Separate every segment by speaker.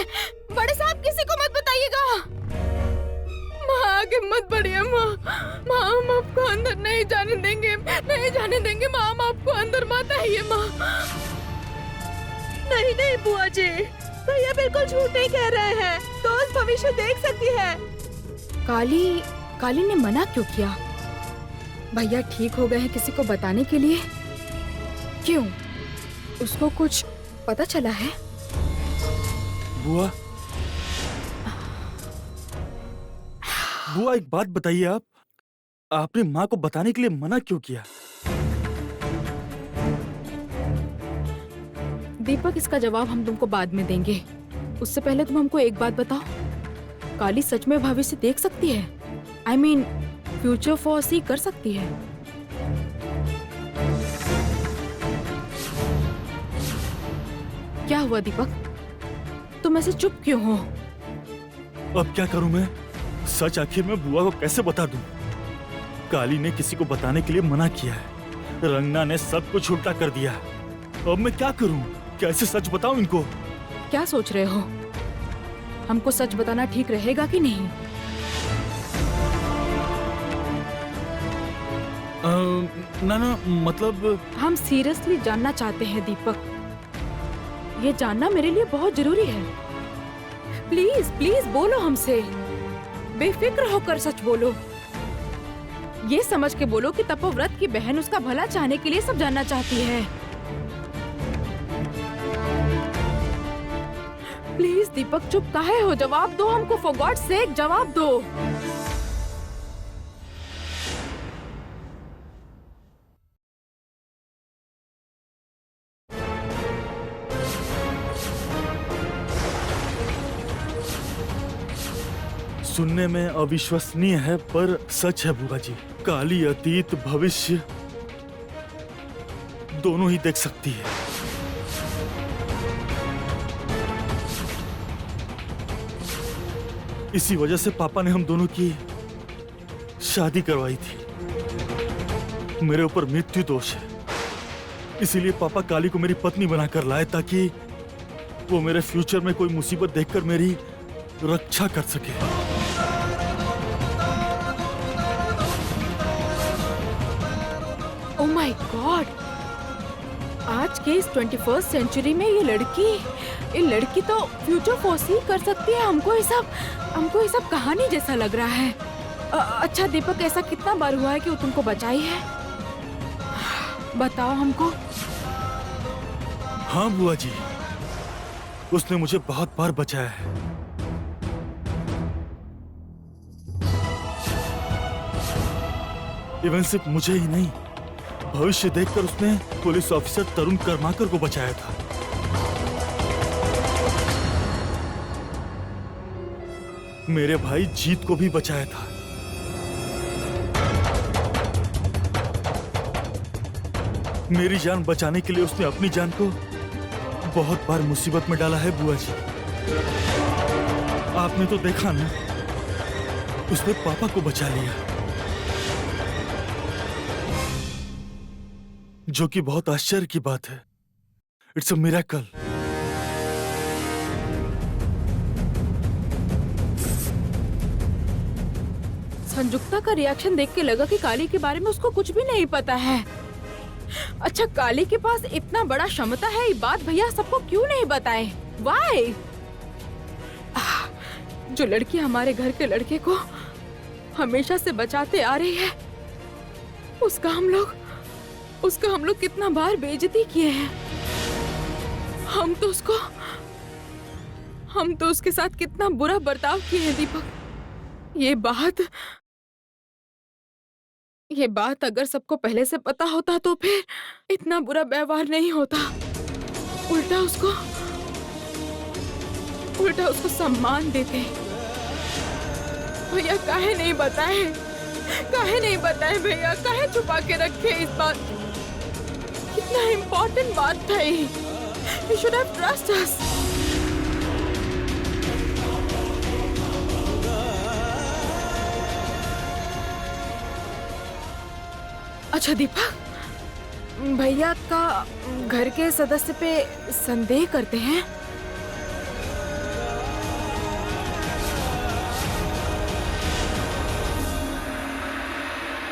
Speaker 1: है। बड़े साहब किसी को मत बताइएगा। माँ आगे मत बढ़िए माँ। माँ हम आपको अंदर नहीं जाने देंगे, नहीं जाने देंगे माँ। हम आपको अंदर मत आइए माँ।
Speaker 2: नहीं नहीं बुआ जी, भैया बिल्कुल झूठ नहीं कह रहे हैं। दोस्त भविष्य देख सकती है।
Speaker 1: काली ने मना क्यों किया? भैया ठीक हो गए हैं किसी को बताने के लिए? क्यों? उसको कुछ पता चला है?
Speaker 3: बुआ, बुआ एक बात बताइए, आपने माँ को बताने के लिए मना क्यों किया?
Speaker 1: दीपक, इसका जवाब हम तुमको बाद में देंगे। उससे पहले तुम हमको एक बात बताओ, काली सच में भविष्य देख सकती है? I mean, फ्यूचर फोरसी कर सकती है? क्या हुआ दीपक, तुम ऐसे चुप क्यों हो?
Speaker 3: अब क्या करूं मैं? सच आखिर मैं बुआ को कैसे बता दूं? काली ने किसी को बताने के लिए मना किया है, रंगना ने सब कुछ उल्टा कर दिया। अब मैं क्या करूं? कैसे सच बताऊं इनको?
Speaker 1: क्या सोच रहे हो? हमको सच बताना ठीक रहेगा कि नहीं?
Speaker 3: ना मतलब
Speaker 1: हम सीरियसली जानना चाहते हैं दीपक। ये जानना मेरे लिए बहुत जरूरी है। प्लीज प्लीज बोलो हमसे, बेफिक्र होकर सच बोलो। ये समझ के बोलो कि तपोव्रत की बहन उसका भला चाहने के लिए सब जानना चाहती है। प्लीज दीपक चुप काहे हो? जवाब दो हमको, फॉर गॉड सेक जवाब दो।
Speaker 3: सुनने में अविश्वसनीय है पर सच है बुआ जी। काली अतीत भविष्य दोनों ही देख सकती है। इसी वजह से पापा ने हम दोनों की शादी करवाई थी। मेरे ऊपर मृत्यु दोष है, इसीलिए पापा काली को मेरी पत्नी बनाकर लाए ताकि वो मेरे फ्यूचर में कोई मुसीबत देखकर मेरी रक्षा कर सके।
Speaker 1: ओह माय गॉड, आज के इस 21st सेंचुरी में ये लड़की तो फ्यूचर फोरसी कर सकती है। हमको ये सब कहानी जैसा लग रहा है। अच्छा दीपक, ऐसा कितना बार हुआ है कि वो तुमको बचाई है? बताओ हमको।
Speaker 3: हाँ बुआ जी, उसने मुझे बहुत बार बचाया है। इवन सिर्फ मुझे ही नहीं, भविष्य देखकर उसने पुलिस ऑफिसर तरुण कर्माकर को बचाया था। मेरे भाई जीत को भी बचाया था। मेरी जान बचाने के लिए उसने अपनी जान को बहुत बार मुसीबत में डाला है बुआ जी। आपने तो देखा ना, उसने पापा को बचा लिया, जो कि बहुत आश्चर्य की बात है। It's a miracle.
Speaker 1: संजुक्ता का रिएक्शन देख के लगा कि काली के बारे में उसको कुछ भी नहीं पता है। अच्छा, काली के पास इतना बड़ा क्षमता है, ये बात भैया सबको क्यों नहीं बताए? Why? जो लड़की हमारे घर के लड़के को हमेशा से बचाते आ रही है, उसका हम लोग कितना बार बेइज्जती किए हैं। हम तो उसके साथ कितना बुरा बर्ताव किए हैं दीपक। ये बात अगर सबको पहले से पता होता तो फिर इतना बुरा व्यवहार नहीं होता। उल्टा उसको सम्मान देते। भैया काहे नहीं बताए भैया? काहे छुपा के रखे इस बात? कितना इम्पोर्टेंट बात था ये। You should have trusted us. अच्छा दीपक, भैया का घर के सदस्य पे संदेह करते हैं?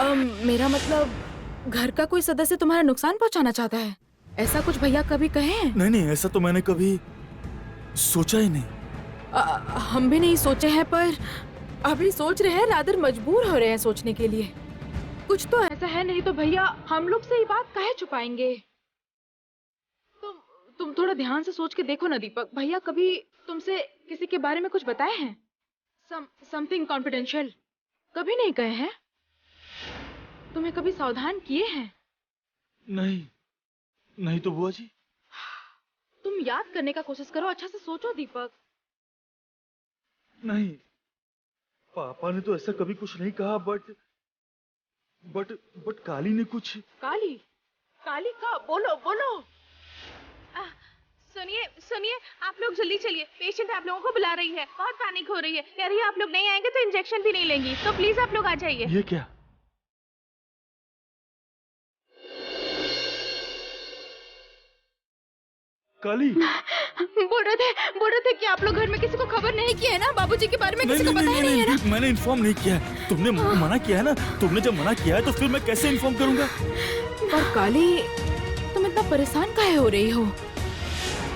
Speaker 1: मेरा मतलब घर का कोई सदस्य तुम्हारा नुकसान पहुंचाना चाहता है, ऐसा कुछ भैया कभी कहे हैं?
Speaker 3: नहीं नहीं, ऐसा तो मैंने कभी सोचा ही नहीं।
Speaker 1: हम भी नहीं सोचे हैं, पर अभी सोच रहे हैं, रादर मजबूर हो रहे हैं सोचने के लिए। कुछ तो ऐसा है, नहीं तो भैया हम लोग से ये बात काहे छुपाएंगे? तुम थोड़ा ध्यान से सोच के देखो ना दीपक, भैया कभी तुमसे किसी के बारे में कुछ बताए हैं? समथिंग कॉन्फिडेंशियल कभी नहीं कहे हैं? तुम्हें कभी सावधान किए हैं?
Speaker 3: नहीं नहीं तो बुआ जी।
Speaker 1: तुम याद करने का कोशिश करो, अच्छा से सोचो दीपक।
Speaker 3: नहीं, पापा ने तो ऐसा कभी कुछ नहीं कहा, बट काली ने कुछ।
Speaker 1: काली? काली का? बोलो बोलो।
Speaker 2: सुनिए सुनिए, आप लोग जल्दी चलिए, पेशेंट आप लोगों को बुला रही है, बहुत पैनिक हो रही है, कह रही है आप लोग नहीं आएंगे तो इंजेक्शन भी नहीं लेंगी, तो प्लीज आप लोग आ जाइए।
Speaker 3: ये क्या? काली
Speaker 1: बोल रहे थे कि आप लोग घर में किसी को खबर नहीं की है ना, बाबूजी के बारे में किसी को पता ही नहीं है ना?
Speaker 3: मैंने इन्फॉर्म नहीं किया है। तुमने मना किया है ना, तुमने जब मना किया है तो फिर मैं कैसे इन्फॉर्म करूंगा?
Speaker 1: पर काली, तुम इतना परेशान काहे हो रही हो?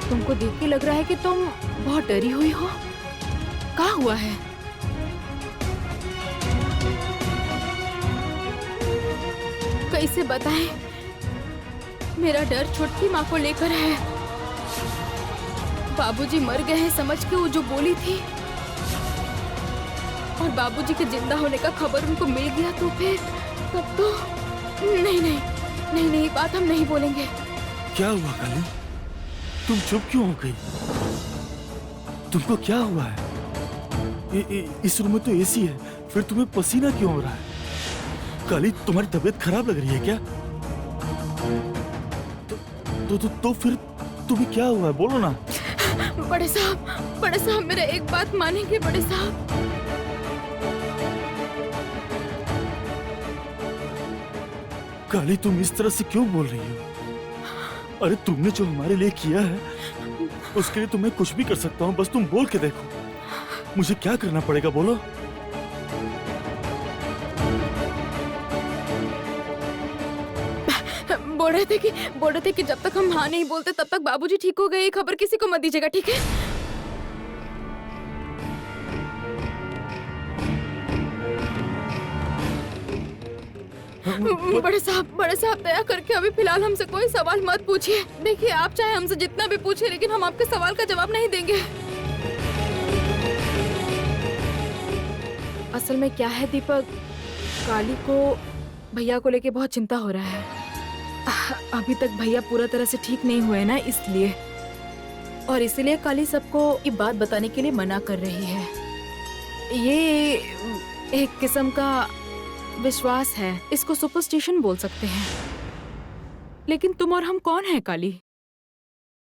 Speaker 1: तुमको देख के लग रहा है कि तुम बहुत डरी हुई हो। क्या हुआ है? कैसे बताएं? मेरा डर छोटी माँ को लेकर है। बाबूजी मर गए हैं समझ के वो जो बोली थी, और बाबूजी के जिंदा होने का खबर उनको मिल गया तो फिर तब तो नहीं, बात हम नहीं बोलेंगे।
Speaker 3: क्या हुआ काली? तुम चुप क्यों हो गई? तुमको क्या हुआ है? इस रूम में तो एसी है, फिर तुम्हें पसीना क्यों हो रहा है? काली, तुम्हारी तबीयत खराब लग रही है क्या? तो फिर तुम्हें क्या हुआ है, बोलो ना।
Speaker 1: बड़े साहब मेरा एक बात मानेंगे बड़े साहब?
Speaker 3: काली, तुम इस तरह से क्यों बोल रही हो? अरे तुमने जो हमारे लिए किया है उसके लिए तो मैं कुछ भी कर सकता हूँ, बस तुम बोल के देखो। मुझे क्या करना पड़ेगा, बोलो।
Speaker 1: बोल रहे थे कि जब तक हम हाँ नहीं बोलते तब तक बाबूजी ठीक हो गए, खबर किसी को मत दीजिएगा, ठीक है? बड़े साहब दया करके अभी फिलहाल हमसे कोई सवाल मत पूछिए। देखिए, आप चाहे हमसे जितना भी पूछिए, लेकिन हम आपके सवाल का जवाब नहीं देंगे। असल में क्या है दीपक, काली को भैया को लेके बहुत चिंता हो रहा है। अभी तक भैया पूरा तरह से ठीक नहीं हुए ना, इसलिए, और इसीलिए काली सबको ये बात बताने के लिए मना कर रही है। ये एक किस्म का विश्वास है, इसको सुपरस्टिशन बोल सकते हैं। लेकिन तुम और हम कौन है काली?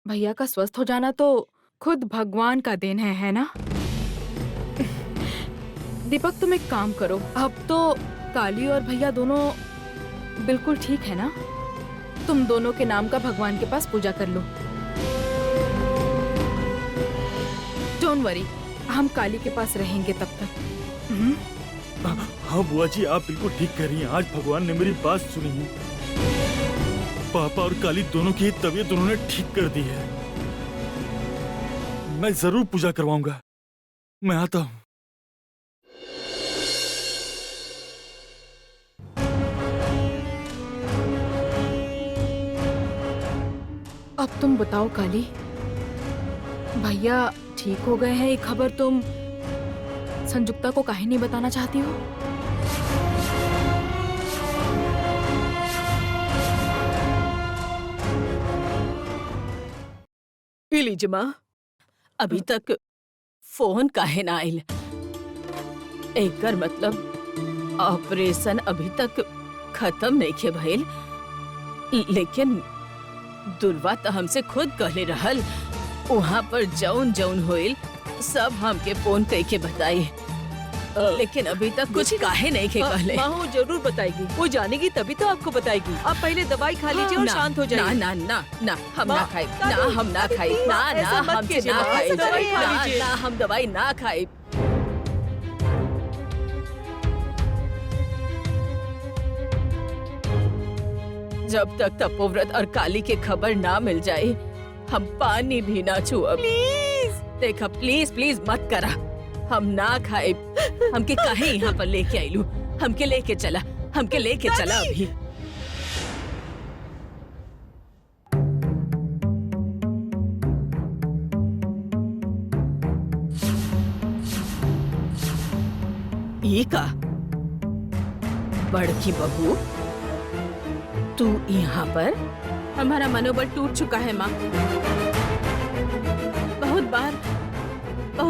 Speaker 1: भैया का स्वस्थ हो जाना तो खुद भगवान का देन है ना? दीपक, तुम एक काम करो, अब तो काली और भैया दोनों बिल्कुल ठीक है ना? तुम दोनों के नाम का भगवान के पास पूजा कर लो। डोंट वरी, हम काली के पास रहेंगे तब तक।
Speaker 3: हाँ बुआ जी, आप बिल्कुल ठीक कह रही हैं। आज भगवान ने मेरी बात सुनी है। पापा और काली दोनों की तबीयत उन्होंने ठीक कर दी है। मैं जरूर पूजा करवाऊंगा। मैं आता हूँ।
Speaker 1: अब तुम बताओ काली, भैया ठीक हो गए हैं, ये खबर तुम संजुक्ता को काहे नहीं बताना चाहती हो?
Speaker 4: लीजिए माँ, अभी तक फोन काहे ना आइल? एकर मतलब ऑपरेशन अभी तक खत्म नहीं खे भइल, लेकिन दुर्वा तो हमसे खुद कहले रहल, वहाँ पर जौन जौन होइल सब हमके फोन करके बताई, लेकिन अभी तक कुछ काहे नहीं के कहले।
Speaker 5: माँ वो जरूर बताएगी, वो जानेगी तभी तो आपको बताएगी। आप पहले दवाई खा लीजिए और शांत हो जाइए।
Speaker 4: ना हम ना खाए, ना हम ना खाए, ना हमसे ना खाए, ना हम दवाई ना खाए। जब तक तपोव्रत और काली की खबर ना मिल जाए हम पानी भी ना छुअब। प्लीज देखा, प्लीज प्लीज मत करा। हम ना खाए, हमके काहे यहाँ पर लेके आईलू? हमके लेके चला अभी। ये का बड़की बहू, तू यहाँ पर?
Speaker 1: हमारा मनोबल टूट चुका है माँ। बहुत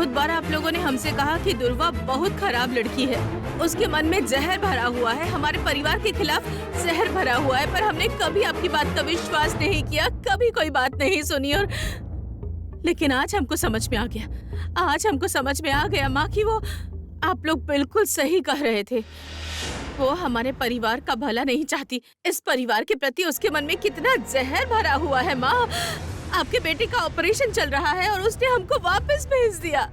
Speaker 1: बार आप लोगों ने हमसे कहा कि दुर्वा बहुत खराब लड़की है, उसके मन में जहर भरा हुआ है, हमारे परिवार के खिलाफ जहर भरा हुआ है, पर हमने कभी आपकी बात का विश्वास नहीं किया, कभी कोई बात नहीं सुनी। और लेकिन आज हमको समझ में आ गया माँ कि वो आप लोग बिल्कुल सही कह रहे थे। वो हमारे परिवार का भला नहीं चाहती। इस परिवार के प्रति उसके मन में कितना जहर भरा हुआ है माँ। आपके बेटे का ऑपरेशन चल रहा है और उसने हमको वापस भेज दिया।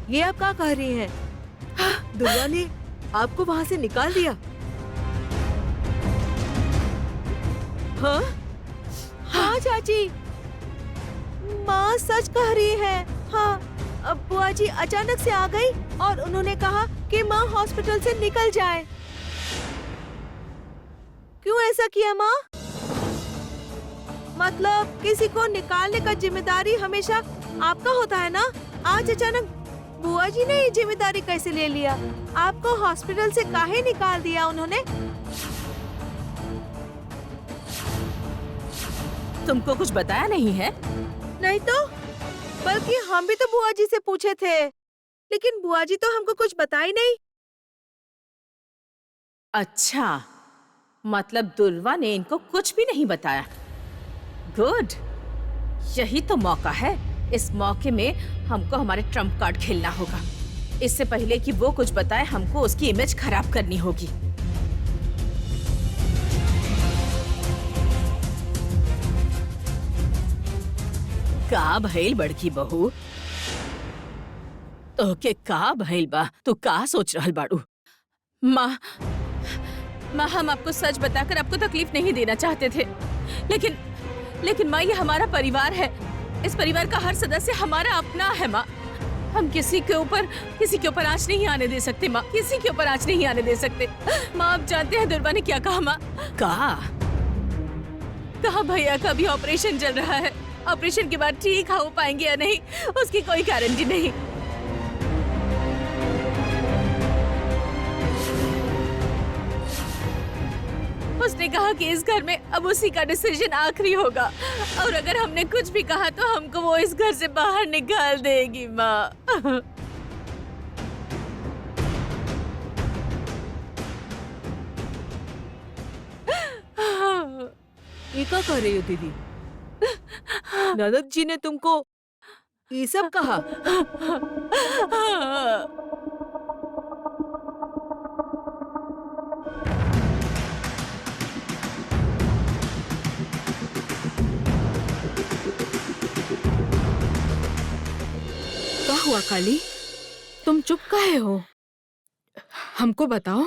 Speaker 5: ये आप क्या कह रही हैं? दुर्गा ने आपको वहाँ से निकाल दिया? हाँ? हाँ चाची, माँ सच कह रही है। हाँ, अब बुआ जी अचानक से आ गई और उन्होंने कहा कि माँ हॉस्पिटल से निकल जाए। क्यों ऐसा किया माँ? मतलब किसी को निकालने का जिम्मेदारी हमेशा आपका होता है ना? आज अचानक बुआ जी ने ये जिम्मेदारी कैसे ले लिया? आपको हॉस्पिटल से काहे निकाल दिया उन्होंने?
Speaker 4: तुमको कुछ बताया नहीं है?
Speaker 5: नहीं तो, बल्कि हम भी तो बुआ जी से पूछे थे, लेकिन बुआ जी तो हमको कुछ बताई नहीं।
Speaker 4: अच्छा, मतलब दुर्वा ने इनको कुछ भी नहीं बताया। गुड, यही तो मौका है। इस मौके में हमको हमारे ट्रम्प कार्ड खेलना होगा। इससे पहले कि वो कुछ बताए, हमको उसकी इमेज खराब करनी होगी। का भइल बड़की बहू? तोके का भइल बा? तू का सोच रहल बाड़ू?
Speaker 1: माँ, हम आपको सच बताकर आपको तकलीफ नहीं देना चाहते थे, लेकिन माँ, ये हमारा परिवार है। इस परिवार का हर सदस्य हमारा अपना है माँ। हम किसी के ऊपर आँच नहीं आने दे सकते माँ, किसी के ऊपर आँच नहीं आने दे सकते। माँ, आप जानते हैं दुर्वा ने क्या कहा माँ? कहा भैया का भी ऑपरेशन चल रहा है, ऑपरेशन के बाद ठीक हो पाएंगे या नहीं उसकी कोई गारंटी नहीं। उसने कहा कि इस घर में अब उसी का डिसीजन आखिरी होगा, और अगर हमने कुछ भी कहा तो हमको वो इस घर से बाहर निकाल देगी माँ।
Speaker 5: ये क्या कर रही हो दीदी? ननद जी ने तुमको ये सब कहा?
Speaker 1: क्या हुआ काली, तुम चुप काहे हो? हमको बताओ।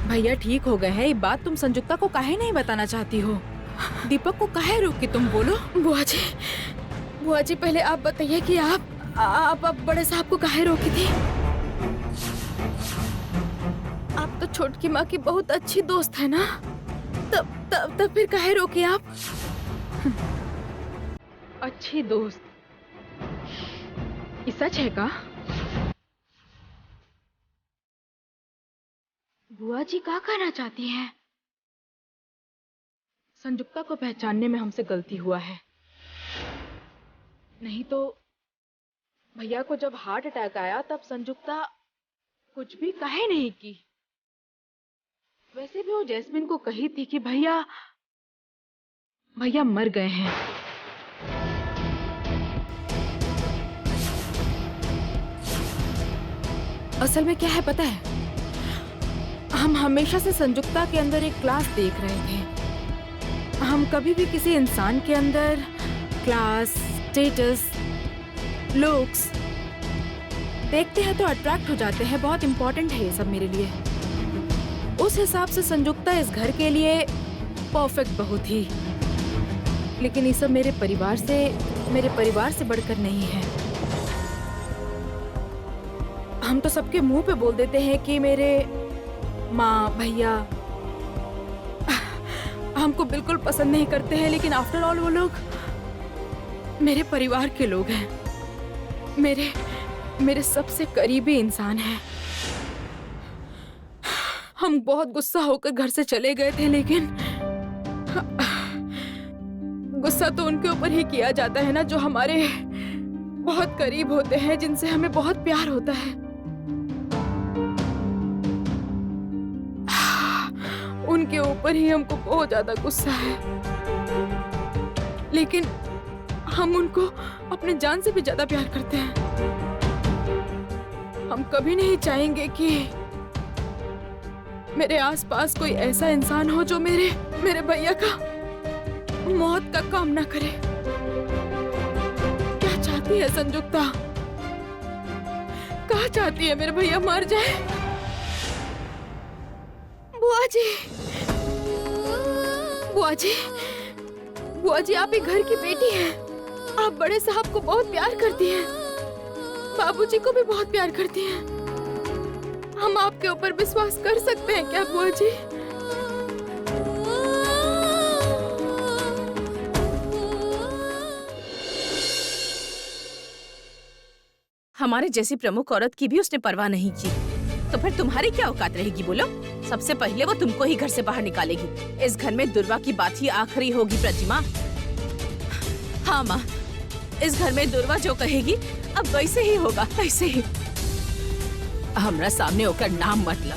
Speaker 1: भैया ठीक हो गए हैं, ये बात तुम संजुक्ता को काहे नहीं बताना चाहती हो? दीपक को काहे रोकी तुम? बोलो। बुआ जी पहले आप बताइए कि आप बड़े साहब को काहे रोकी थी? आप तो छोटकी माँ की बहुत अच्छी दोस्त है ना, तब फिर काहे रोकी आप? अच्छी दोस्त, ये सच है का? बुआ जी क्या कहना चाहती हैं? संजुक्ता को पहचानने में हमसे गलती हुआ है, नहीं तो भैया को जब हार्ट अटैक आया तब संजुक्ता कुछ भी काहे नहीं की। वैसे भी वो जैस्मिन को कही थी कि भैया मर गए हैं। असल में क्या है पता है, हम हमेशा से संजुक्ता के अंदर एक क्लास देख रहे थे। हम कभी भी किसी इंसान के अंदर क्लास, स्टेटस, लुक्स देखते हैं तो अट्रैक्ट हो जाते हैं। बहुत इंपॉर्टेंट है ये सब मेरे लिए। उस हिसाब से संयुक्ता इस घर के लिए परफेक्ट बहू थी, लेकिन ये सब मेरे परिवार से बढ़कर नहीं है। हम तो सबके मुंह पे बोल देते हैं कि मेरे माँ भैया हमको बिल्कुल पसंद नहीं करते हैं, लेकिन आफ्टर ऑल वो लोग मेरे परिवार के लोग हैं, मेरे सबसे करीबी इंसान हैं। हम बहुत गुस्सा होकर घर से चले गए थे, लेकिन गुस्सा तो उनके ऊपर ही किया जाता है ना, जो हमारे बहुत करीब होते हैं, जिनसे हमें बहुत प्यार होता है। उनके ऊपर ही हमको बहुत ज्यादा गुस्सा है, लेकिन हम उनको अपने जान से भी ज्यादा प्यार करते हैं। हम कभी नहीं चाहेंगे कि मेरे आसपास कोई ऐसा इंसान हो जो मेरे भैया का मौत का काम ना करे। क्या चाहती है संयुक्ता? क्या चाहती है मेरे भैया मर जाए? बुआ जी आप एक घर की बेटी हैं। आप बड़े साहब को बहुत प्यार करती हैं, बाबूजी को भी बहुत प्यार करती हैं। हम आपके ऊपर विश्वास कर सकते हैं क्या बुआ जी?
Speaker 4: हमारे जैसी प्रमुख औरत की भी उसने परवाह नहीं की, तो फिर तुम्हारी क्या औकात रहेगी बोलो? सबसे पहले वो तुमको ही घर से बाहर निकालेगी। इस घर में दुर्वा की बात ही आखिरी होगी प्रतिमा। हाँ माँ, इस घर में दुर्वा जो कहेगी अब वैसे ही होगा, वैसे ही। हमरा सामने होकर नाम मत ला।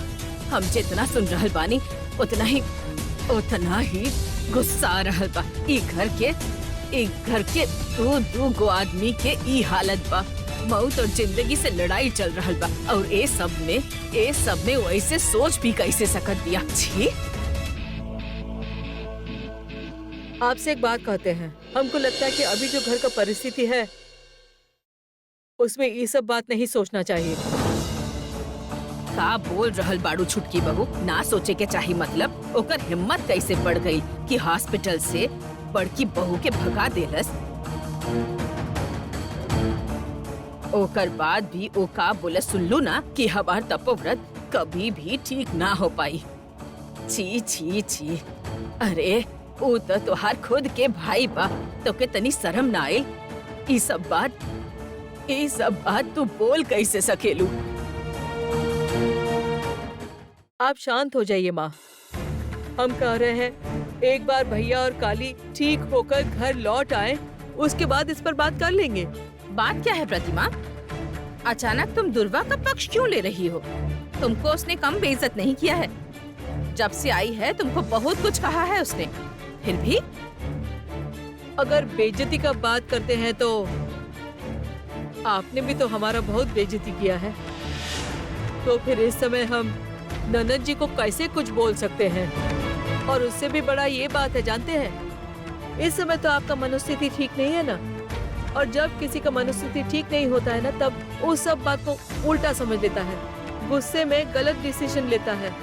Speaker 4: हम जितना सुन रहल बानी उतना ही गुस्सा आ रहल बा। ई घर के दो गो आदमी के ई हालत बा। मौत और जिंदगी से लड़ाई चल रहल बा, और ए सब में वैसे सोच भी कैसे सकत दिया। छी!
Speaker 5: आपसे एक बात कहते हैं, हमको लगता है कि अभी जो घर का परिस्थिति है उसमें ये सब बात नहीं सोचना चाहिए।
Speaker 4: का बोल रहल बाड़ू छुटकी बहू? ना सोचे के चाही मतलब? ओकर हिम्मत कैसे बढ़ गई कि हॉस्पिटल से बड़की बहू के भगा देलस? ओकर बाद भी ओ का बोले सुनलू ना कि हमार तपोव्रत कभी भी ठीक ना हो पाई। छी छी छी! अरे ओ तो तोहार खुद के भाई बा, तो के तनी शर्म ना आए? ई सब बात तू बोल कैसे सकेलू?
Speaker 5: आप शांत हो जाइए माँ। हम कह रहे हैं एक बार भैया और काली ठीक होकर घर लौट आए, उसके बाद इस पर बात कर लेंगे।
Speaker 4: बात क्या है प्रतिमा? अचानक तुम दुर्वा का पक्ष क्यों ले रही हो? तुमको उसने कम बेइज्जत नहीं किया है। जब से आई है तुमको बहुत कुछ कहा है उसने, फिर भी
Speaker 5: अगर बेइज्जती का बात करते हैं तो आपने भी तो हमारा बहुत बेइज्जती किया है, तो फिर इस समय हम ननद जी को कैसे कुछ बोल सकते हैं? और उससे भी बड़ा ये बात है, जानते हैं इस समय तो आपका मनोस्थिति ठीक नहीं है ना, और जब किसी का मनोस्थिति ठीक नहीं होता है ना, तब उस सब बात को उल्टा समझ लेता है, गुस्से में गलत डिसीजन लेता है।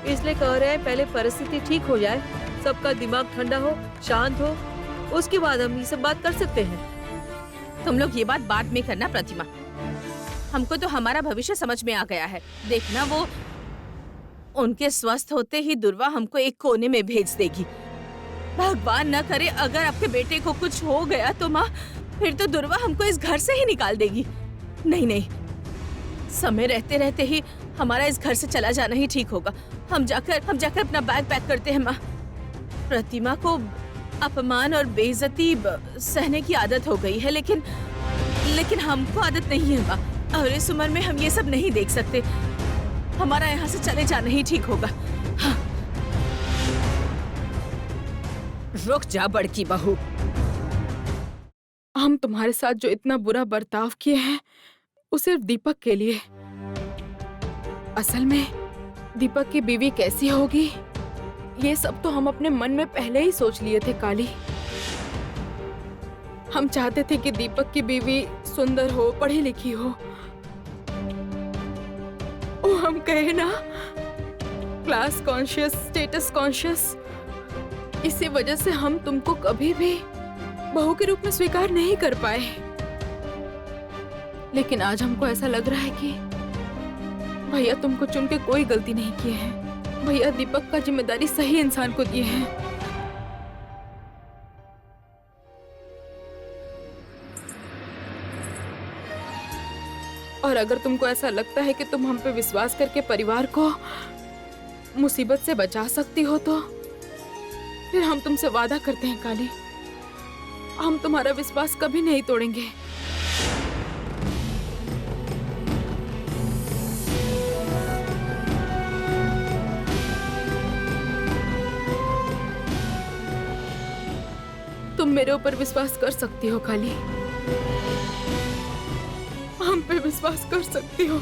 Speaker 5: इसलिए कह रहे हैं पहले परिस्थिति ठीक हो जाए, सबका दिमाग ठंडा हो, शांत हो, उसके बाद हम ये सब बात कर सकते हैं।
Speaker 4: तुम लोग ये बात बाद में करना प्रतिमा। हमको तो हमारा भविष्य समझ में आ गया है। देखना, वो उनके स्वस्थ होते ही दुर्वा हमको एक कोने में भेज देगी। भगवान न करे अगर आपके बेटे को कुछ हो गया तो माँ, फिर तो दुर्वा हमको इस घर से ही निकाल देगी। नहीं, समय रहते रहते ही हमारा इस घर से चला जाना ही ठीक होगा। हम जाकर अपना बैग पैक करते हैं माँ। प्रतिमा को अपमान और बेइज्जती सहने की आदत हो गई है, लेकिन हमको आदत नहीं है माँ, और इस उम्र में हम ये सब नहीं देख सकते। हमारा यहाँ से चले जाना ही ठीक होगा। हाँ। रुक जा बड़की बहू।
Speaker 1: हम तुम्हारे साथ जो इतना बुरा बर्ताव किए हैं वो सिर्फ दीपक के लिए। असल में दीपक की बीवी कैसी होगी ये सब तो हम अपने मन में पहले ही सोच लिए थे काली। हम चाहते थे कि दीपक की बीवी सुंदर हो, पढ़ी लिखी हो। ओ हम कहे ना, क्लास कॉन्शियस, स्टेटस कॉन्शियस। इसी वजह से हम तुमको कभी भी बहू के रूप में स्वीकार नहीं कर पाए। लेकिन आज हमको ऐसा लग रहा है कि भैया तुमको चुन के कोई गलती नहीं किए हैं। भैया दीपक का जिम्मेदारी सही इंसान को दिए हैं। और अगर तुमको ऐसा लगता है कि तुम हम पे विश्वास करके परिवार को मुसीबत से बचा सकती हो, तो फिर हम तुमसे वादा करते हैं काली, हम तुम्हारा विश्वास कभी नहीं तोड़ेंगे। तुम मेरे ऊपर विश्वास कर सकती हो काली, हम पे विश्वास कर सकती हो।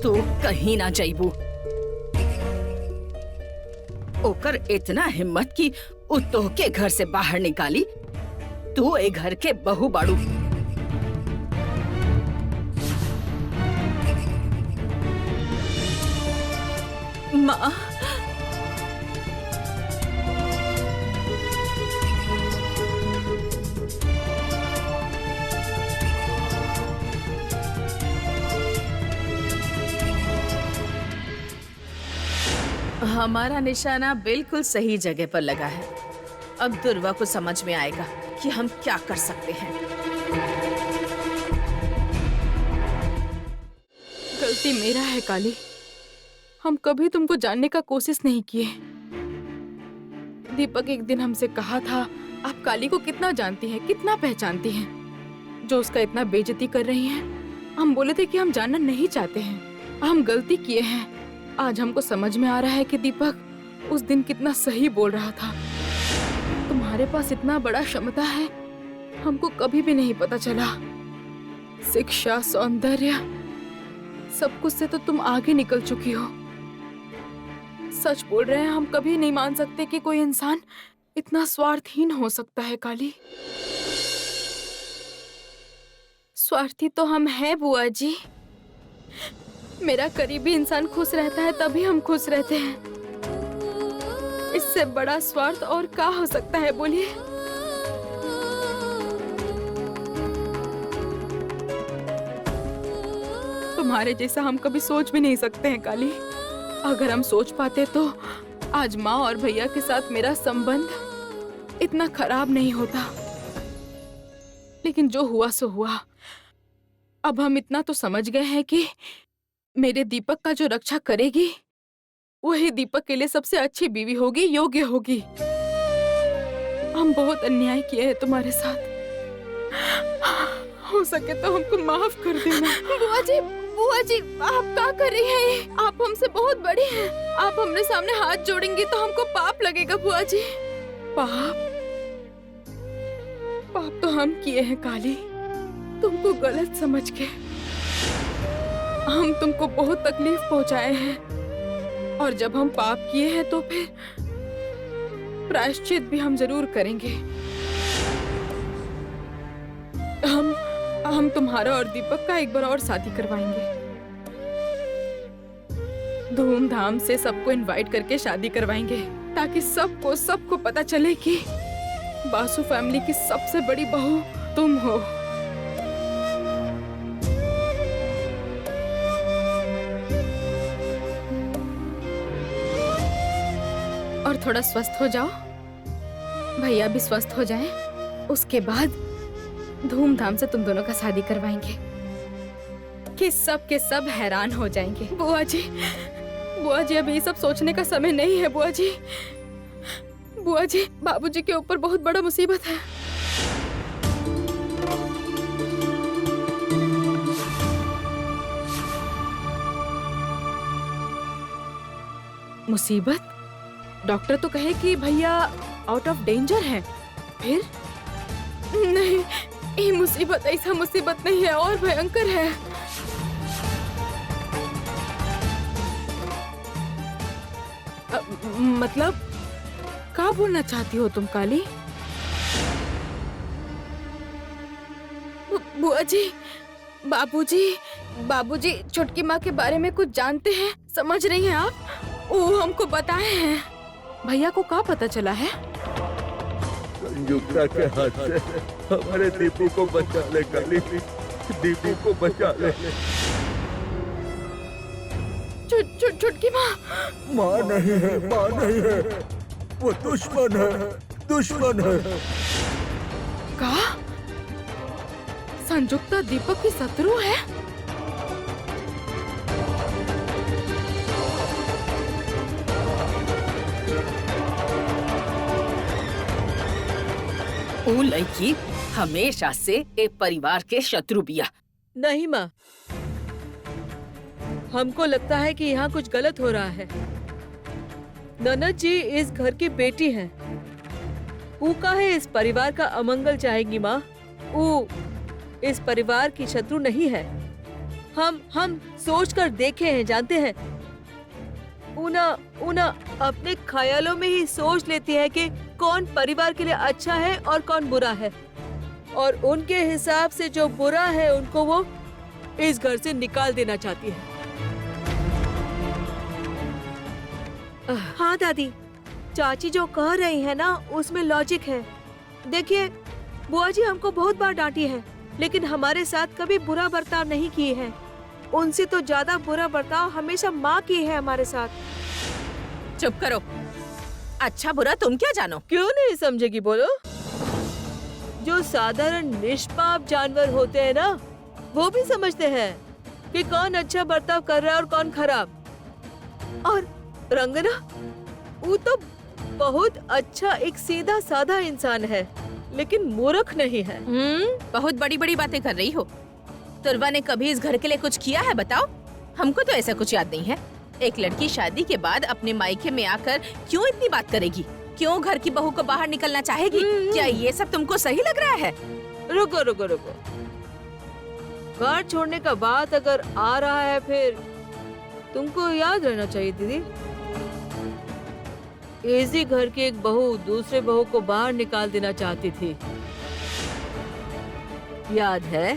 Speaker 4: तू कहीं ना जाइबू। ओकर इतना हिम्मत कि उ तोहके घर से बाहर निकाली। तू ए घर के बहू बाड़ू। माँ, हमारा निशाना बिल्कुल सही जगह पर लगा है। अब दुर्वा को समझ में आएगा कि हम क्या कर सकते हैं।
Speaker 1: गलती मेरा है काली, हम कभी तुमको जानने का कोशिश नहीं किए। दीपक एक दिन हमसे कहा था, आप काली को कितना जानती हैं, कितना पहचानती हैं, जो उसका इतना बेइज्जती कर रही हैं। हम बोले थे कि हम जानना नहीं चाहते हैं, हम गलती किए हैं। आज हमको समझ में आ रहा है कि दीपक उस दिन कितना सही बोल रहा था। तुम्हारे पास इतना बड़ा क्षमता है, हमको कभी भी नहीं पता चला। शिक्षा, सौंदर्य, सब कुछ से तो तुम आगे निकल चुकी हो। सच बोल रहे हैं, हम कभी नहीं मान सकते कि कोई इंसान इतना स्वार्थहीन हो सकता है काली। स्वार्थी तो हम हैं बुआ जी। मेरा करीबी इंसान खुश रहता है तभी हम खुश रहते हैं। इससे बड़ा स्वार्थ और क्या हो सकता है बोलिए। तुम्हारे जैसा हम कभी सोच भी नहीं सकते हैं काली। अगर हम सोच पाते तो आज माँ और भैया के साथ मेरा संबंध इतना खराब नहीं होता। लेकिन जो हुआ सो हुआ। अब हम इतना तो समझ गए हैं कि मेरे दीपक का जो रक्षा करेगी वही दीपक के लिए सबसे अच्छी बीवी होगी, योग्य होगी। हम बहुत अन्याय किए हैं तुम्हारे साथ। हो सके तो हमको माफ कर देना। बुआ जी आप क्या कर रही हैं? आप हमसे बहुत बड़ी हैं। आप हमरे सामने हाथ जोड़ेंगी तो हमको पाप लगेगा बुआ जी। पाप? पाप तो हम किए हैं काली, तुमको गलत समझ के। हम तुमको बहुत तकलीफ पहुंचाए हैं और जब हम पाप किए हैं तो फिर प्रायश्चित भी हम जरूर करेंगे। हम तुम्हारा और दीपक का एक बार और शादी करवाएंगे। धूमधाम से सबको इनवाइट करके शादी करवाएंगे ताकि सबको पता चले कि बासु फैमिली की सबसे बड़ी बहू तुम हो। और थोड़ा स्वस्थ हो जाओ, भैया भी स्वस्थ हो जाएं, उसके बाद धूमधाम से तुम दोनों का शादी करवाएंगे कि सब के सब हैरान हो जाएंगे। बुआ जी अभी ये सब सोचने का समय नहीं है बुआ जी। बुआ जी, बाबूजी के ऊपर बहुत बड़ा मुसीबत है। मुसीबत? डॉक्टर तो कहे कि भैया आउट ऑफ डेंजर है। फिर नहीं, ये मुसीबत ऐसा मुसीबत नहीं है, और भयंकर है। मतलब क्या बोलना चाहती हो तुम काली? बुआ जी, बाबूजी छुटकी माँ के बारे में कुछ जानते हैं, समझ रही हैं आप? वो हमको बताए हैं। भैया को क्या पता चला है?
Speaker 6: संयुक्ता के हाथ से हमारे दीपू को बचा ले काली, दीपू को बचा ले।
Speaker 1: छुटकी माँ
Speaker 6: माँ नहीं है, माँ नहीं है, वो दुश्मन है, दुश्मन है।
Speaker 1: का संयुक्ता दीपक की शत्रु है?
Speaker 4: वो लड़की हमेशा से एक परिवार के शत्रु बिया।
Speaker 5: नहीं माँ, हमको लगता है कि यहाँ कुछ गलत हो रहा है। ननद जी इस घर की बेटी हैं। वो काहे इस परिवार का अमंगल चाहेंगी माँ? वो इस परिवार की शत्रु नहीं है। हम सोच कर देखे हैं, जानते हैं। उना अपने ख्यालों में ही सोच लेती है कि कौन परिवार के लिए अच्छा है और कौन बुरा है, और उनके हिसाब से जो बुरा है उनको वो इस घर से निकाल देना चाहती है। हाँ दादी, चाची जो कह रही है ना उसमें लॉजिक है। देखिए बुआ जी हमको बहुत बार डांटी है, लेकिन हमारे साथ कभी बुरा बर्ताव नहीं की है। उनसे तो ज्यादा बुरा बर्ताव हमेशा माँ की है हमारे साथ।
Speaker 4: चुप करो, अच्छा बुरा तुम क्या जानो?
Speaker 5: क्यों नहीं समझेगी, बोलो। जो साधारण निष्पाप जानवर होते हैं ना, वो भी समझते हैं कि कौन अच्छा बर्ताव कर रहा है और कौन खराब। और रंगना, वो तो बहुत अच्छा एक सीधा साधा इंसान है, लेकिन मूर्ख नहीं है।
Speaker 4: बहुत बड़ी बड़ी बातें कर रही हो। तुरवा ने कभी इस घर के लिए कुछ किया है बताओ? हमको तो ऐसा कुछ याद नहीं है। एक लड़की शादी के बाद अपने मायके में आकर क्यों इतनी बात करेगी? क्यों घर की बहू को बाहर निकलना चाहेगी? क्या ये सब तुमको सही लग रहा है?
Speaker 5: रुको रुको रुको, घर छोड़ने का बात अगर आ रहा है फिर तुमको याद रहना चाहिए दीदी, इसी घर की एक बहू दूसरे बहू को बाहर निकाल देना चाहती थी, याद है?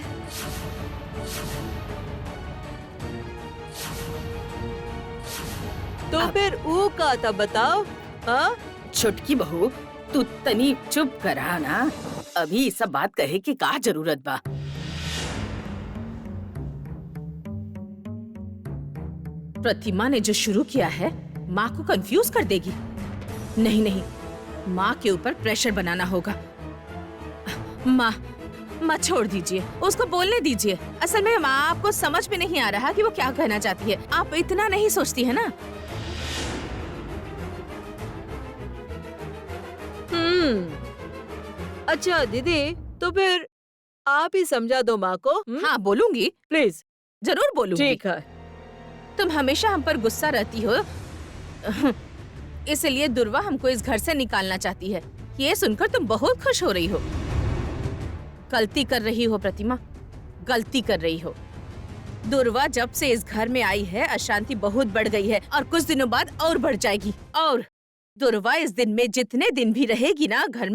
Speaker 5: तो फिर वो का था बताओ? हाँ
Speaker 4: छुटकी बहू, तू तनी चुप करा ना। अभी सब बात कहे की का जरूरत बा? प्रतिमा ने जो शुरू किया है माँ को कंफ्यूज कर देगी। नहीं नहीं, माँ के ऊपर प्रेशर बनाना होगा। माँ छोड़ दीजिए, उसको बोलने दीजिए। असल में माँ आपको समझ में नहीं आ रहा कि वो क्या कहना चाहती है। आप इतना नहीं सोचती है ना?
Speaker 5: अच्छा दीदी, तो फिर आप ही समझा दो माँ को।
Speaker 4: हाँ बोलूंगी,
Speaker 5: प्लीज।
Speaker 4: जरूर बोलूंगी।
Speaker 5: ठीक है।
Speaker 4: तुम हमेशा हम पर गुस्सा रहती हो, इसलिए दुर्वा हमको इस घर से निकालना चाहती है। ये सुनकर तुम बहुत खुश हो रही हो। गलती कर रही हो प्रतिमा, गलती कर रही हो। दुर्वा जब से इस घर में आई है अशांति बहुत बढ़ गई है, और कुछ दिनों बाद और बढ़ जाएगी। और दुर्वा इस दिन में जितने दिन भी रहेगी ना, घर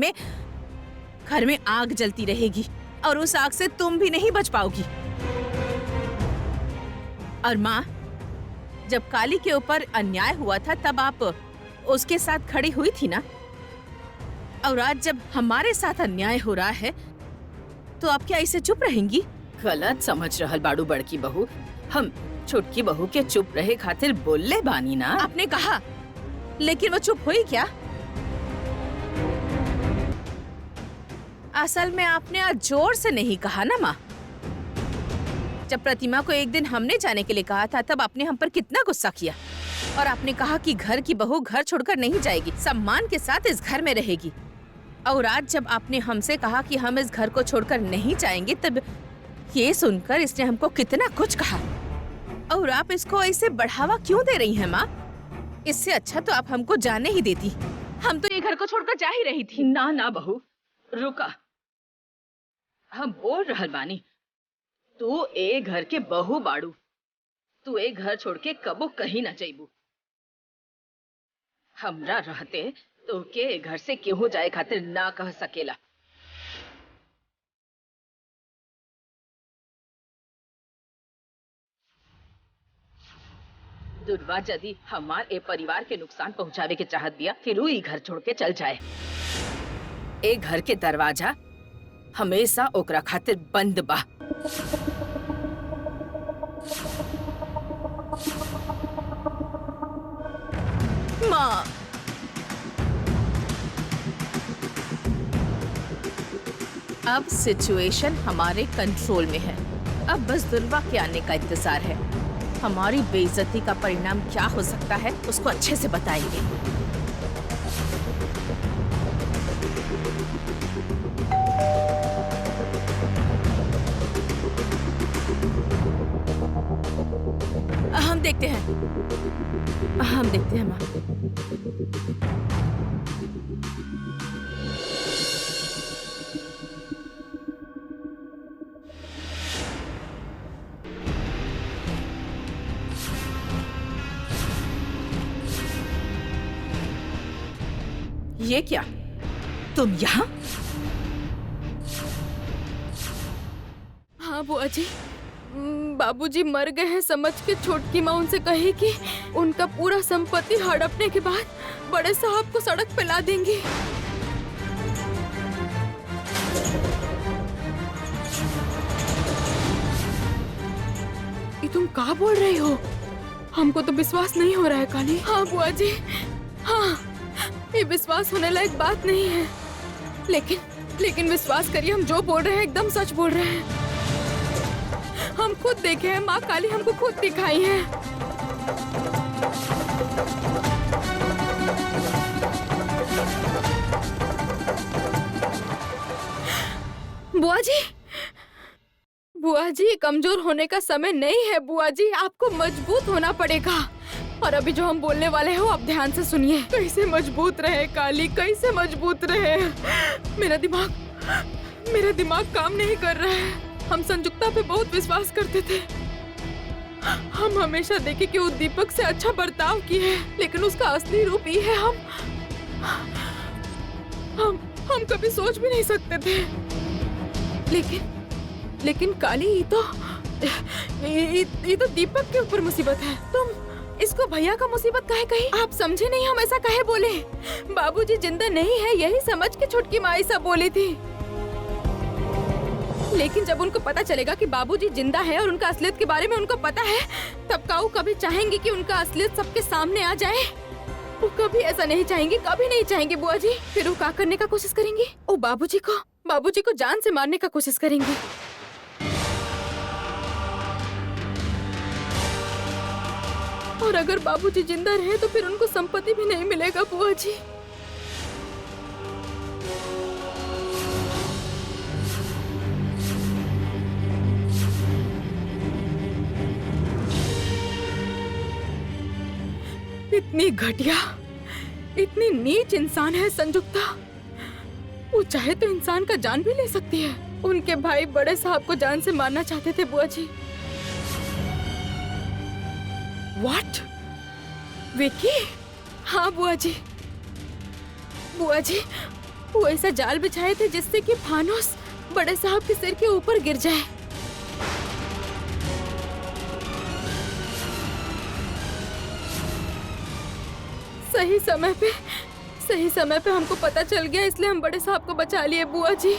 Speaker 4: में आग जलती रहेगी, और उस आग से तुम भी नहीं बच पाओगी। और माँ, जब काली के ऊपर अन्याय हुआ था तब आप उसके साथ खड़ी हुई थी ना, और आज जब हमारे साथ अन्याय हो रहा है तो आप क्या इसे चुप रहेंगी? गलत समझ रहल बाड़ू बड़की बहू। हम छोटकी बहू के चुप रहे खातिर बोलले बानी ना। आपने कहा, लेकिन वो चुप हुई क्या? असल में आपने आज जोर से नहीं कहा ना माँ। जब प्रतिमा को एक दिन हमने जाने के लिए कहा था तब आपने हम पर कितना गुस्सा किया, और आपने कहा कि घर की बहू घर छोड़कर नहीं जाएगी, सम्मान के साथ इस घर में रहेगी। और आज जब आपने हमसे कहा कि हम इस घर को छोड़कर नहीं जाएंगे, तब ये सुनकर इसने हमको कितना कुछ कहा। और आप इसको ऐसे बढ़ावा क्यों दे रही हैं माँ? इससे अच्छा तो आप हमको जाने ही देती। हम तो ये घर को छोड़कर जा ही रही थी। ना ना बहू, रुका। हम बोल रहल बानी, तू ए घर के बहू बाड़ू। तू ए घर छोड़ के कबो कहीं ना जाइबू। हमरा रहते तो के घर से केहू जाए खातिर ना कह सकेला। दुर्वा यदि हमार ए परिवार के नुकसान पहुंचावे के चाहत दिया, फिर ई घर छोड़ के चल जाए। ए घर के दरवाजा हमेशा ओकरा खातिर बंद बा।
Speaker 5: माँ,
Speaker 4: अब सिचुएशन हमारे कंट्रोल में है। अब बस दुर्वा के आने का इंतजार है। हमारी बेइज्जती का परिणाम क्या हो सकता है उसको अच्छे से बताएंगे। हम देखते हैं माँ। ये क्या, तुम यहाँ?
Speaker 1: हाँ बुआ जी, बाबूजी मर गए हैं समझ के छोटकी माँ उनसे कही कि उनका पूरा संपत्ति हड़पने के बाद बड़े साहब को सड़क पे ला देंगी। ये तुम क्या बोल रही हो? हमको तो विश्वास नहीं हो रहा है काली। हाँ बुआ जी, हाँ, ये विश्वास होने लायक बात नहीं है। लेकिन विश्वास करिए, हम जो बोल रहे हैं एकदम सच बोल रहे हैं। हम खुद देखे हैं, माँ काली हमको खुद दिखाई है। बुआ जी, कमजोर होने का समय नहीं है बुआ जी, आपको मजबूत होना पड़ेगा। और अभी जो हम बोलने वाले हैं आप ध्यान से सुनिए। कैसे मजबूत रहे काली, कैसे मजबूत रहे? मेरा दिमाग काम नहीं कर रहा है। हम संजुक्ता पे बहुत विश्वास करते थे। हम हमेशा देखे कि वो दीपक से अच्छा बर्ताव किए, लेकिन उसका असली रूप ये है हम कभी सोच भी नहीं सकते थे। लेकिन काली, ये तो दीपक के ऊपर मुसीबत है। तुम इसको भैया का मुसीबत काहे कही? आप समझे नहीं हम ऐसा काहे बोले? बाबूजी जिंदा नहीं है यही समझ के छुटकी माँ ऐसा बोली थी। लेकिन जब उनको पता चलेगा कि बाबूजी जिंदा है और उनका असलियत के बारे में उनको पता है, तब का वो कभी चाहेंगे कि उनका असलियत सबके सामने आ जाए? वो कभी ऐसा नहीं चाहेंगे, कभी नहीं चाहेंगे बुआ जी। फिर वो क्या करने का कोशिश करेंगे? वो बाबूजी को जान से मारने का कोशिश करेंगे। और अगर बाबूजी जिंदा रहे तो फिर उनको संपत्ति भी नहीं मिलेगा बुआ जी। इतनी घटिया, इतनी नीच इंसान है संजुक्ता। वो चाहे तो इंसान का जान भी ले सकती है। उनके भाई बड़े साहब को जान से मारना चाहते थे बुआ जी। What? विकी? हाँ बुआ जी, वो ऐसा जाल बिछाए थे जिससे कि फानोस बड़े साहब के सिर के ऊपर गिर जाए। सही समय पे हमको पता चल गया, इसलिए हम बड़े साहब को बचा लिए बुआ जी।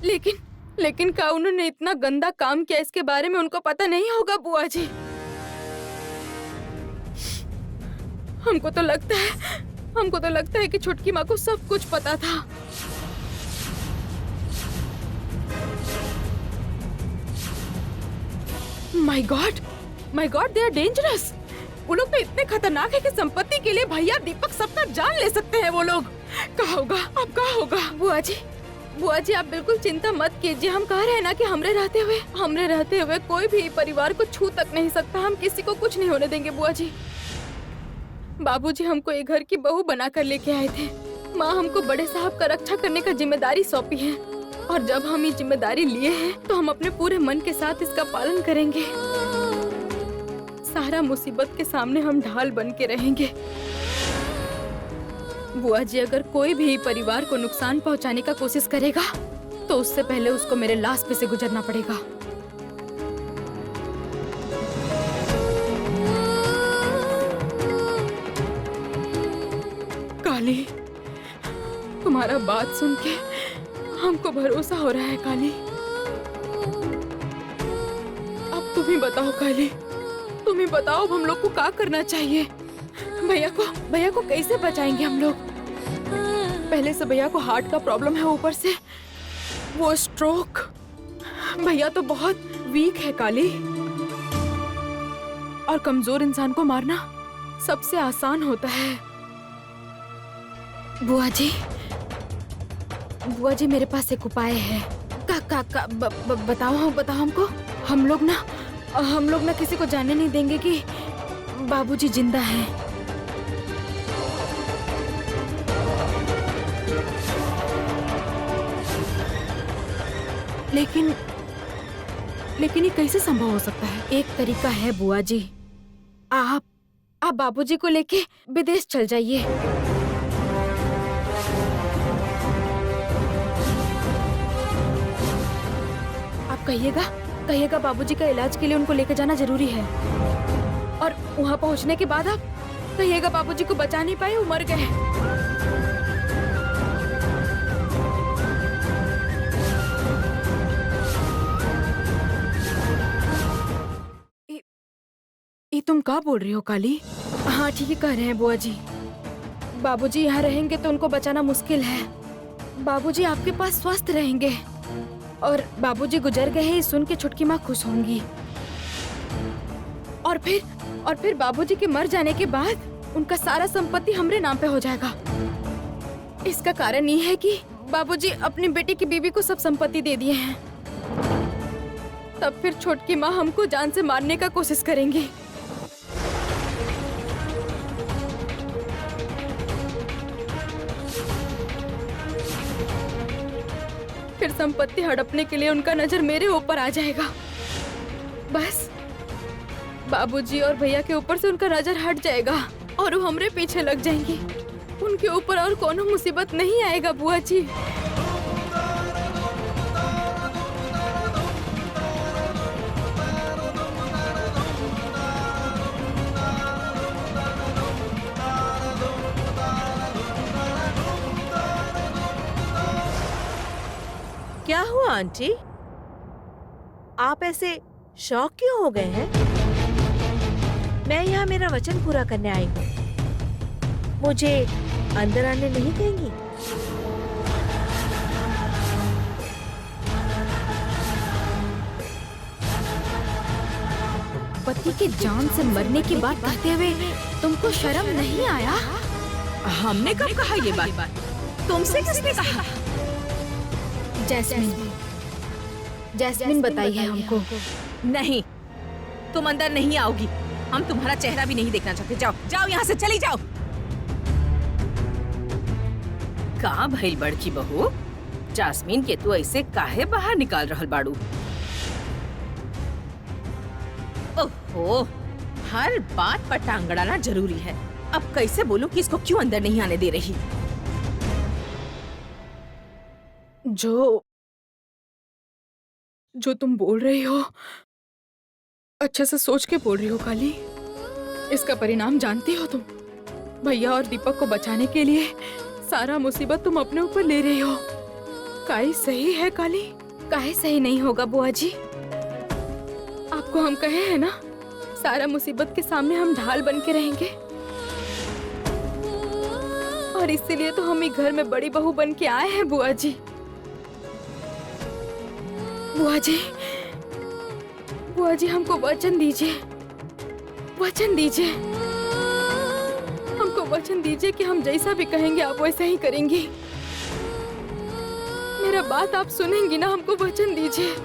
Speaker 1: लेकिन क्या उन्होंने इतना गंदा काम किया इसके बारे में उनको पता नहीं होगा बुआ जी? हमको तो लगता है कि छुटकी माँ को सब कुछ पता था। My God, they are dangerous. वो लोग तो इतने खतरनाक है कि संपत्ति के लिए भैया दीपक सबका जान ले सकते हैं वो लोग। क्या होगा? बुआ जी आप बिल्कुल चिंता मत कीजिए। हम कह रहे हैं ना कि हमरे रहते हुए कोई भी परिवार को छू तक नहीं सकता। हम किसी को कुछ नहीं होने देंगे बुआ जी। बाबूजी हमको ये घर की बहू बनाकर लेके आए थे। माँ हमको बड़े साहब का रक्षा करने का जिम्मेदारी सौंपी है। और जब हम ये जिम्मेदारी लिए हैं तो हम अपने पूरे मन के साथ इसका पालन करेंगे। सारा मुसीबत के सामने हम ढाल बन के रहेंगे। बुआ जी, अगर कोई भी परिवार को नुकसान पहुंचाने का कोशिश करेगा तो उससे पहले उसको मेरे लाश पे से गुजरना पड़ेगा। काली, तुम्हारा बात सुन के हमको भरोसा हो रहा है काली। अब तुम ही बताओ काली, तुम ही बताओ अब हम लोग को क्या करना चाहिए। भैया को कैसे बचाएंगे हम लोग? पहले से भैया को हार्ट का प्रॉब्लम है, ऊपर से वो स्ट्रोक। भैया तो बहुत वीक है काली, और कमजोर इंसान को मारना सबसे आसान होता है। बुआ जी मेरे पास एक उपाय है। बताओ हमको। हम लोग ना किसी को जानने नहीं देंगे कि बाबूजी जिंदा हैं। लेकिन ये कैसे संभव हो सकता है? एक तरीका है बुआ जी, आप बाबूजी को लेके विदेश चल जाइए। आप कहिएगा बाबूजी का इलाज के लिए उनको लेके जाना जरूरी है, और वहाँ पहुँचने के बाद आप कहिएगा बाबूजी को बचा नहीं पाए, वो मर गए। ये तुम क्या बोल रही हो काली? हाँ ठीक ही कह रहे हैं बुआ जी। बाबूजी यहाँ रहेंगे तो उनको बचाना मुश्किल है। बाबूजी आपके पास स्वस्थ रहेंगे, और बाबूजी गुजर गए हैं सुन के छुटकी माँ खुश होंगी। और फिर बाबूजी के मर जाने के बाद उनका सारा संपत्ति हमरे नाम पे हो जाएगा। इसका कारण ये है कि बाबूजी अपनी बेटी की बीवी को सब संपत्ति दे दिए हैं। तब फिर छोटकी माँ हमको जान से मारने का कोशिश करेंगी। फिर संपत्ति हड़पने के लिए उनका नजर मेरे ऊपर आ जाएगा। बस बाबूजी और भैया के ऊपर से उनका नजर हट जाएगा और वो हमरे पीछे लग जाएंगी। उनके ऊपर और कोनो मुसीबत नहीं आएगा बुआ जी।
Speaker 5: क्या हुआ आंटी? आप ऐसे शॉक क्यों हो गए हैं? मैं यहाँ मेरा वचन पूरा करने आई हूँ। मुझे अंदर आने नहीं देंगी?
Speaker 1: पति के जान से मरने की बात कहते हुए तुमको शर्म नहीं आया?
Speaker 4: हमने कब कहा ये बात? तुमसे किसने कहा?
Speaker 1: जैस्मिन बताई है हमको।
Speaker 4: नहीं, तुम अंदर नहीं आओगी। हम तुम्हारा चेहरा भी नहीं देखना चाहते। जाओ जाओ, यहाँ से चली जाओ। का भइल बड़की बहू? जास्मीन के तू ऐसे काहे बाहर निकाल रहल बाड़ू? ओहो, हर बात पर टांग अड़ाना जरूरी है। अब कैसे बोलूं कि इसको क्यों अंदर नहीं आने दे रही?
Speaker 1: जो तुम बोल रही हो अच्छे से सोच के बोल रही हो काली। इसका परिणाम जानती हो तुम। भैया और दीपक को बचाने के लिए सारा मुसीबत तुम अपने ऊपर ले रही हो। काहे सही है काली? काहे सही नहीं होगा बुआ जी? आपको हम कहे हैं ना, सारा मुसीबत के सामने हम ढाल बन के रहेंगे, और इसीलिए तो हम ही घर में बड़ी बहू बन के आए हैं बुआ जी। बुआ जी हमको वचन दीजिए, वचन दीजिए। हमको वचन दीजिए कि हम जैसा भी कहेंगे आप वैसा ही करेंगी। मेरा बात आप सुनेंगी ना? हमको वचन दीजिए।